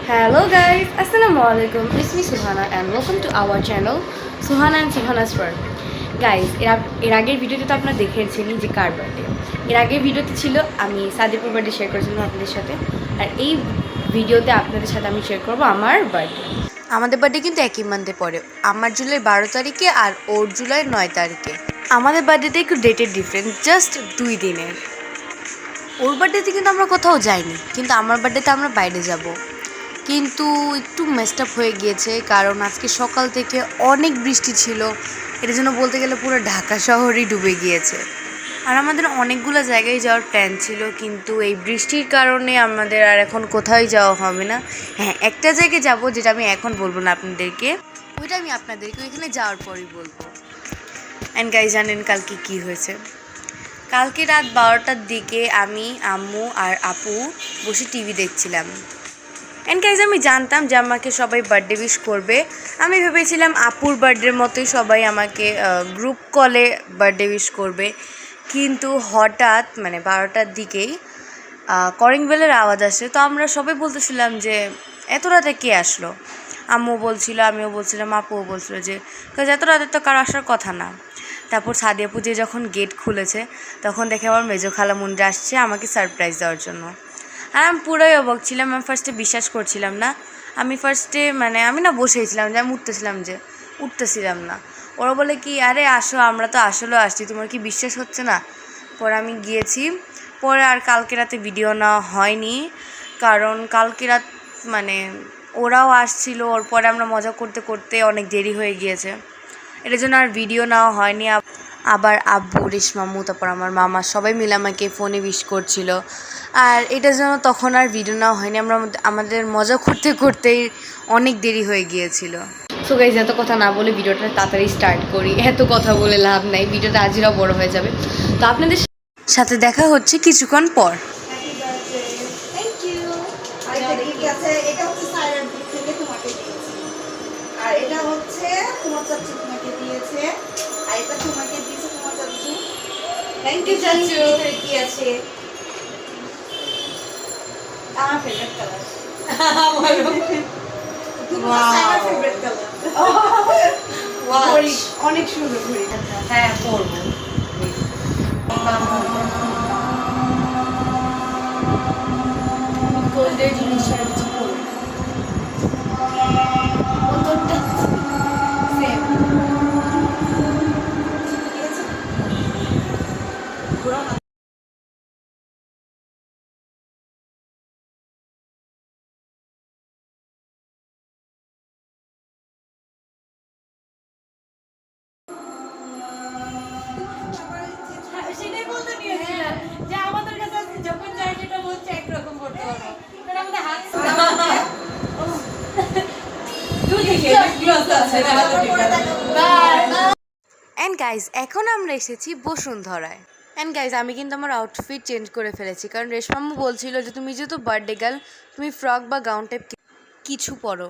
Hello guys, Assalamualaikum. It's me Suhana and welcome to our channel Suhana and Suhana's World. Guys এর আগের ভিডিওতে তো আপনারা দেখেছেনই যে কার বার্থডে। এর আগের ভিডিওতে ছিল আমি সাদিপুর বার্থডে শেয়ার করেছিলাম আপনাদের সাথে, আর এই ভিডিওতে আপনাদের সাথে আমি শেয়ার করবো আমার বার্থডে। আমাদের বার্থডে কিন্তু একই মান্থে পড়ে, আমার জুলাই 12 তারিখে আর ওর জুলাই 9 তারিখে। আমাদের বার্থডেতে একটু ডেটের ডিফারেন্স, জাস্ট 2 দিনের। ওর বার্থডেতে কিন্তু আমরা কোথাও যাইনি, কিন্তু আমার বার্থডেতে আমরা বাইরে যাব। কিন্তু একটু মেসড আপ হয়ে গিয়েছে, কারণ আজকে সকাল থেকে অনেক বৃষ্টি ছিল। এটার জন্য বলতে গেলে পুরো ঢাকা শহরই ডুবে গিয়েছে। আর আমাদের অনেকগুলো জায়গায় যাওয়ার প্ল্যান ছিল, কিন্তু এই বৃষ্টির কারণে আমাদের আর এখন কোথাও যাওয়া হবে না। হ্যাঁ, একটা জায়গায় যাব, যেটা আমি এখন বলবো না আপনাদেরকে, ওইটা আমি আপনাদেরকে ওইখানে যাওয়ার পরই বলবো। অ্যান্ড গাইজ, জানেন কালকে কি হয়েছে? কালকে রাত 12টার দিকে আমি, আম্মু আর আপু বসে টিভি দেখছিলাম। অ্যান্ড গাইজ, আমি জানতাম যে আমাকে সবাই বার্থডে উইশ করবে। আমি ভেবেছিলাম আপুর বার্থডের মতোই সবাই আমাকে গ্রুপ কলে বার্থডে উইশ করবে। কিন্তু হঠাৎ 12টার দিকেই কলিং বেলের আওয়াজ আসে। তো আমরা সবাই বলতেছিলাম যে এত রাতে কে আসলো। আম্মু বলছিল, আমিও বলছিলাম, আপুও বলছিল যে এত রাতে তো কারো আসার কথা না। তারপর সাদিয়া পূজে যখন গেট খুলেছে, তখন দেখে আমার মেজো খালা মুন্ডা আসছে আমাকে সারপ্রাইজ দেওয়ার জন্য। আর আমি পুরোই অবাক ছিলাম, আমি ফার্স্টে বিশ্বাস করছিলাম না। আমি ফার্স্টে আমি না বসেছিলাম, যে আমি উঠতেছিলাম না। ওরা বলে কি, আরে আসো, আমরা তো আসলেও আসছি, তোমার কি বিশ্বাস হচ্ছে না? পরে আমি গিয়েছি। পরে আর কালকে রাতে ভিডিও নেওয়া হয়নি, কারণ কালকে রাত ওরাও আসছিল। ওর পরে আমরা মজা করতে করতে অনেক দেরি হয়ে গিয়েছে, এটার জন্য আর ভিডিও নেওয়া হয়নি। আবার আব্বু, রেশমামু, তারপর আমার মামা সবাই মিলে আমাকে ফোনে উইশ করছিল, আর এটার জন্য তখন আর ভিডিও নেওয়া হয়নি। আমাদের মজা করতে করতেই অনেক দেরি হয়ে গিয়েছিল। সো গাইজ, এত কথা না বলে ভিডিওটা তাড়াতাড়ি স্টার্ট করি। এত কথা বলে লাভ নাই, ভিডিওটা আজইরাও বড় হয়ে যাবে। তো আপনাদের সাথে দেখা হচ্ছে কিছুক্ষণ পর। আর এটা হচ্ছে তোমার চাচু তোমাকে দিয়েছে, আর এটা তোমাকে দিয়েছে তোমার চাচু। থ্যাংক ইউ চাচু। কি আছে? আমার ফেভারিট কালার। আমার ফেভারিট কালার। অনেক সুন্দর ঘড়ি। হ্যাঁ, পরবো। গোল্ডের জিনিস আর কিছু পরবো। সেটাই বলতে নিয়েছিলাম যে আমাদের কাছে যখন যাই যেটা বলছে একরকম করতে পারবো, তাহলে আমাদের হাত অ্যান্ড গাইজ, এখন আমরা এসেছি বসুন্ধরায়। অ্যান্ড গাইজ, আমি কিন্তু আমার আউটফিট চেঞ্জ করে ফেলেছি, কারণ রেশমাম্মু বলছিল যে তুমি যেহেতু বার্থডে গার্ল, তুমি ফ্রক বা গাউন টাইপ কিছু পরো।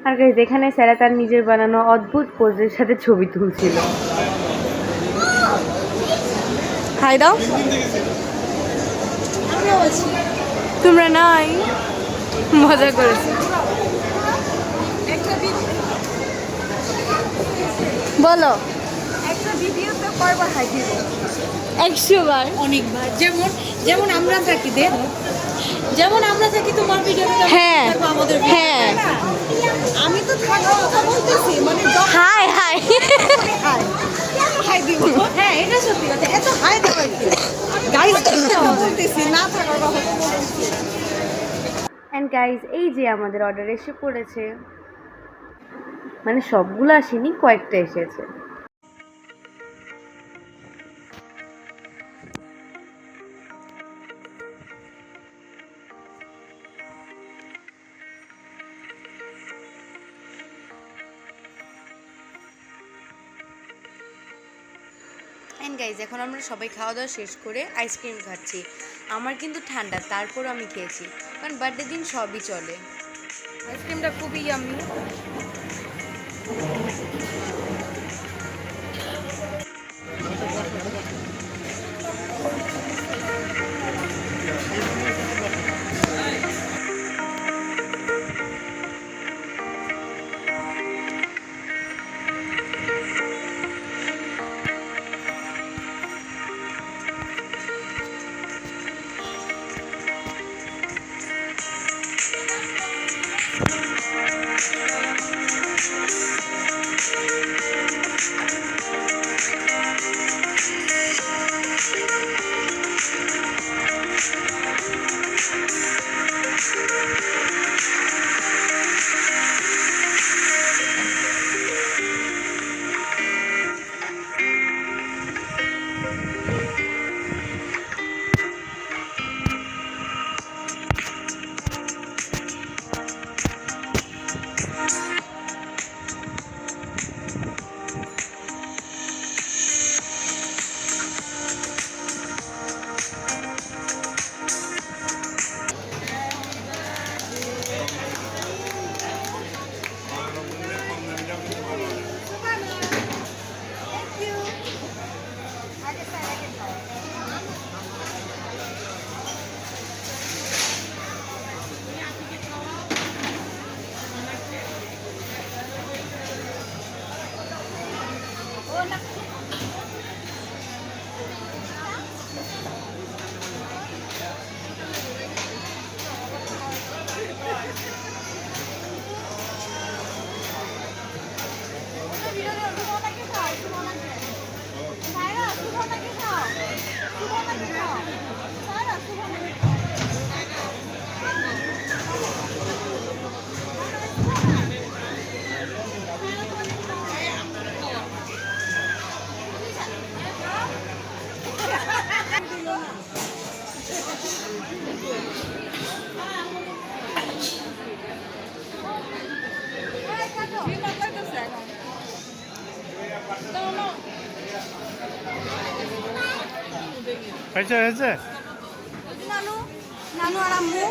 আর গাইজ, এখানে স্যারা তার নিজের বানানো অদ্ভুত পোজের সাথে ছবি তুলছিল। হাই দাও। তোমরা নাই, মজা করেছি। বলো, একটা ভিডিওতে কয়বার হাই দিব? 100 বার। অনেকবার। যেমন যেমন আমরা থাকি তোমার ভিডিওতে। হ্যাঁ আমাদের হ্যাঁ, আমি তো থাকার কথা বলতেছি, হাই হাই হাই হাই দিব। হ্যাঁ, এটা সত্যি কথা। এত হাই দেব গাইস, বলতেছি না থাকার কথা বলতেছি। অ্যান্ড গাইজ, এই যে আমাদের অর্ডার এসে পড়েছে, সবগুলো আসেনি, কয়েকটা এসেছে। অ্যান্ড গাইজ, এখন আমরা সবাই খাওয়া দাওয়া শেষ করে আইসক্রিম খাচ্ছি। আমার কিন্তু ঠান্ডা, তারপরও আমি খেয়েছি, কারণ বার্থডে দিন সবই চলে। আইসক্রিমটা খুবই ইয়াম্মি। হয়েছে হয়েছে নানু নানু আর আম্মু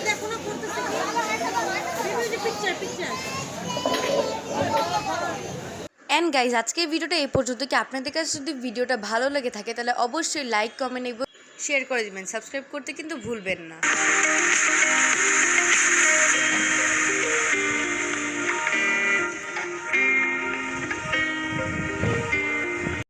দেখো না করতেছে পিকচার পিকচার। অ্যান্ড গাইজ আজকের ভিডিওটা এই পর্যন্ত। কি আপনাদের কাছে যদি ভিডিওটা ভালো লেগে থাকে তাহলে অবশ্যই লাইক কমেন্ট এবং শেয়ার করে দিবেন। সাবস্ক্রাইব করতে কিন্তু ভুলবেন না।